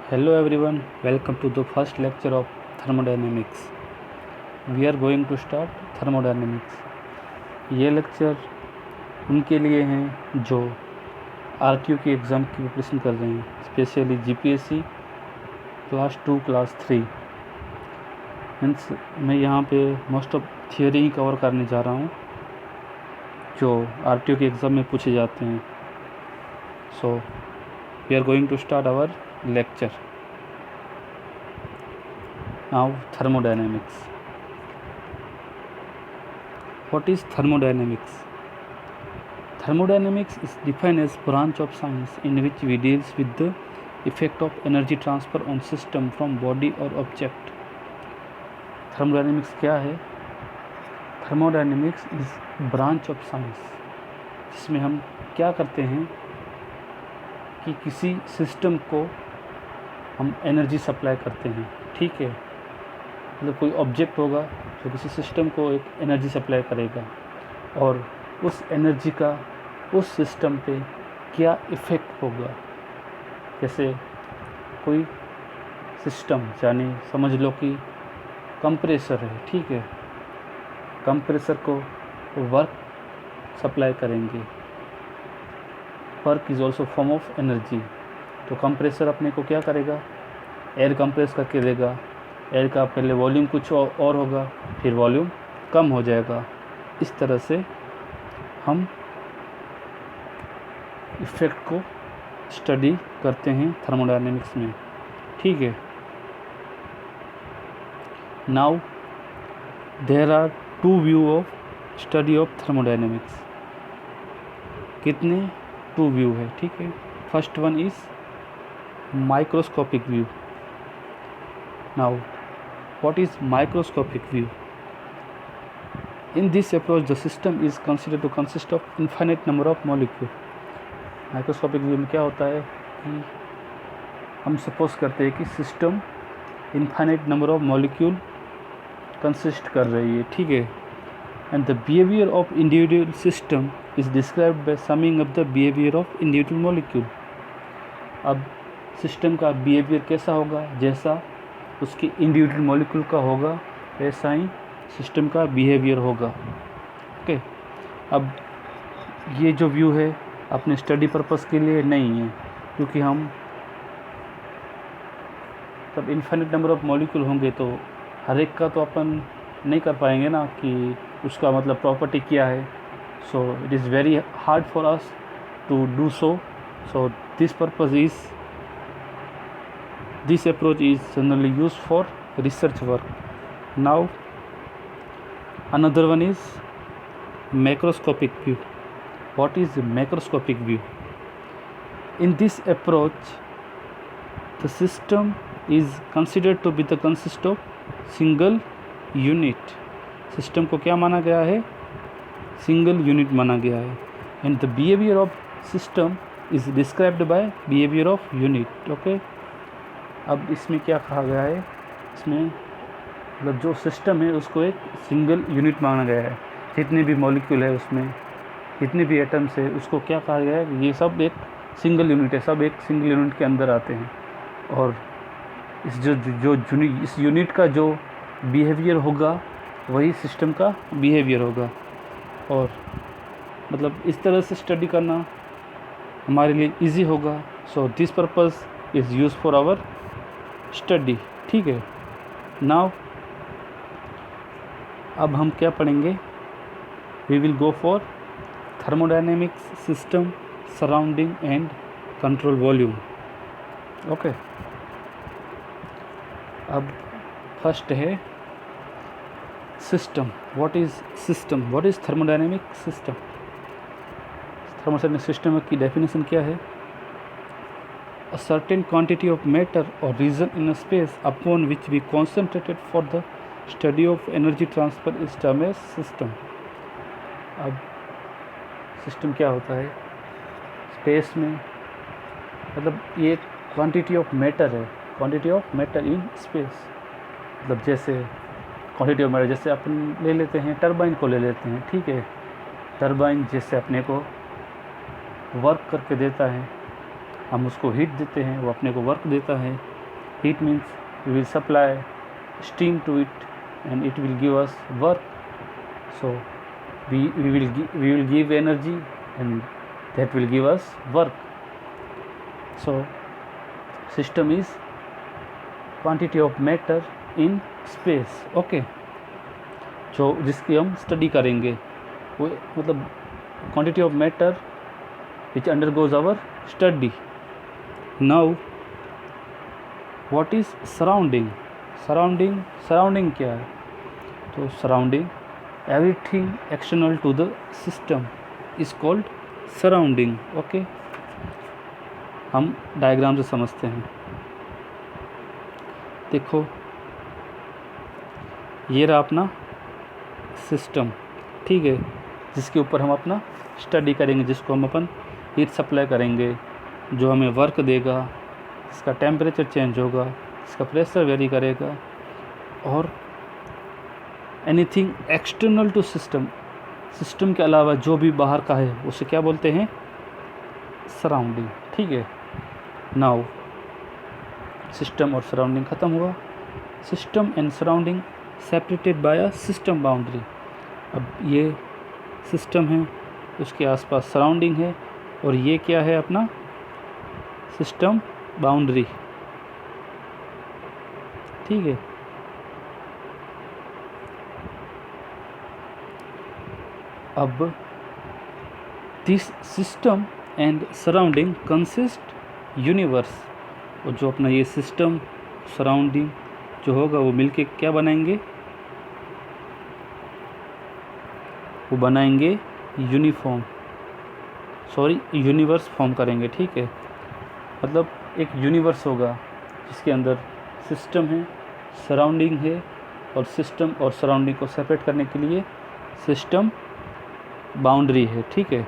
Hello everyone, welcome to the first lecture of thermodynamics. We are going to start thermodynamics. ये lecture उनके लिए हैं जो RTO की एग्ज़ाम की प्रिपरेशन कर रहे हैं, specially GPSC class 2 class 3। Means मैं यहाँ पे most of theory he cover करने जा रहा हूँ जो RTO की एग्ज़ाम में पूछे जाते हैं। So we are going to start our lecture. Now thermodynamics. What is thermodynamics? Thermodynamics is defined as branch of science in which we deals with the effect of energy transfer on system from body or object. Thermodynamics क्या है? Thermodynamics is branch of science जिसमें हम क्या करते हैं कि किसी system को हम एनर्जी सप्लाई करते हैं। ठीक है, मतलब कोई ऑब्जेक्ट होगा जो किसी सिस्टम को एक एनर्जी सप्लाई करेगा और उस एनर्जी का उस सिस्टम पे क्या इफ़ेक्ट होगा। जैसे कोई सिस्टम यानी समझ लो कि कंप्रेसर है, ठीक है, कंप्रेसर को वर्क सप्लाई करेंगे। Work is also form of energy. तो कंप्रेसर अपने को क्या करेगा, एयर कंप्रेस करके देगा। एयर का पहले वॉल्यूम कुछ और होगा, फिर वॉल्यूम कम हो जाएगा। इस तरह से हम इफ़ेक्ट को स्टडी करते हैं थर्मोडायनेमिक्स में। ठीक है, now there are two view of study of thermodynamics. कितने? टू व्यू है। ठीक है, first one is microscopic view. Now what is microscopic view? In this approach the system is considered to consist of infinite number of molecule. Microscopic view में क्या होता है कि हम सपोज करते हैं कि system infinite number of molecule consist कर रही है। ठीक है, and the behaviour of individual system is described bye summing up the behaviour of individual molecule. अब सिस्टम का बिहेवियर कैसा होगा, जैसा उसके इंडिविजुअल मॉलिक्यूल का होगा वैसा ही सिस्टम का बिहेवियर होगा। ओके, अब ये जो व्यू है अपने स्टडी पर्पस के लिए नहीं है, क्योंकि हम तब इन्फिनिट नंबर ऑफ मॉलिक्यूल होंगे तो हर एक का तो अपन नहीं कर पाएंगे ना कि उसका मतलब प्रॉपर्टी क्या है। So it is very hard for us to do so. So this purpose is This approach is generally used for research work. Now another one is macroscopic view. What is macroscopic view? In this approach the system is considered to be the consist of single unit. System को क्या माना गया है? Single unit माना गया है। And the behavior of system is described by behavior of unit. Okay, अब इसमें क्या कहा गया है, इसमें मतलब जो सिस्टम है उसको एक सिंगल यूनिट माना गया है। जितने भी मॉलिक्यूल है उसमें, जितने भी एटम्स है, उसको क्या कहा गया है, ये सब एक सिंगल यूनिट है, सब एक सिंगल यूनिट के अंदर आते हैं। और इस इस यूनिट का जो बिहेवियर होगा वही सिस्टम का बिहेवियर होगा। और मतलब इस तरह से स्टडी करना हमारे लिए इजी होगा। So this purpose is use for our study. ठीक है, नाउ अब हम क्या पढ़ेंगे, we will go for thermodynamics system surrounding and control volume. Okay, अब फर्स्ट है system. What is system? What is thermodynamic system? Thermodynamic system की definition क्या है? A certain quantity of matter or region in a space upon which we concentrated for the study of energy transfer is termed as system. अब system क्या होता है? Space में मतलब ये क्वांटिटी ऑफ मैटर है, quantity of matter in space. मतलब जैसे क्वांटिटी ऑफ मैटर, जैसे अपन ले लेते हैं टरबाइन को ले लेते हैं। ठीक है, टरबाइन जैसे अपने को वर्क करके देता है, हम उसको हीट देते हैं, वो अपने को वर्क देता है। heat means we will supply steam to it and it will give us work. So we will give energy and that will give us work. So system is quantity of matter in space. Okay, जो जिसकी हम study करेंगे वो मतलब quantity of matter which undergoes our study. Now what is surrounding? Surrounding क्या है? तो surrounding everything external to the system is called surrounding. Okay, हम डायग्राम से समझते हैं. देखो ये रहा अपना सिस्टम, ठीक है, जिसके ऊपर हम अपना स्टडी करेंगे, जिसको हम अपन हीट सप्लाई करेंगे, जो हमें वर्क देगा, इसका टेम्परेचर चेंज होगा, इसका प्रेशर वेरी करेगा, और anything external to system, system के अलावा जो भी बाहर का है उसे क्या बोलते हैं? सराउंडिंग. ठीक है. नाउ सिस्टम और सराउंडिंग ख़त्म हुआ. System and surrounding separated by a system boundary. अब ये सिस्टम है, उसके आसपास सराउंडिंग है, और ये क्या है? अपना सिस्टम बाउंड्री. ठीक है. अब this system and surrounding consist universe. और जो अपना ये सिस्टम सराउंडिंग जो होगा वो मिलके क्या बनाएंगे? वो बनाएंगे यूनिवर्स फॉर्म करेंगे. ठीक है. मतलब एक यूनिवर्स होगा जिसके अंदर सिस्टम है, सराउंडिंग है, और सिस्टम और सराउंडिंग को सेपरेट करने के लिए सिस्टम बाउंड्री है. ठीक है.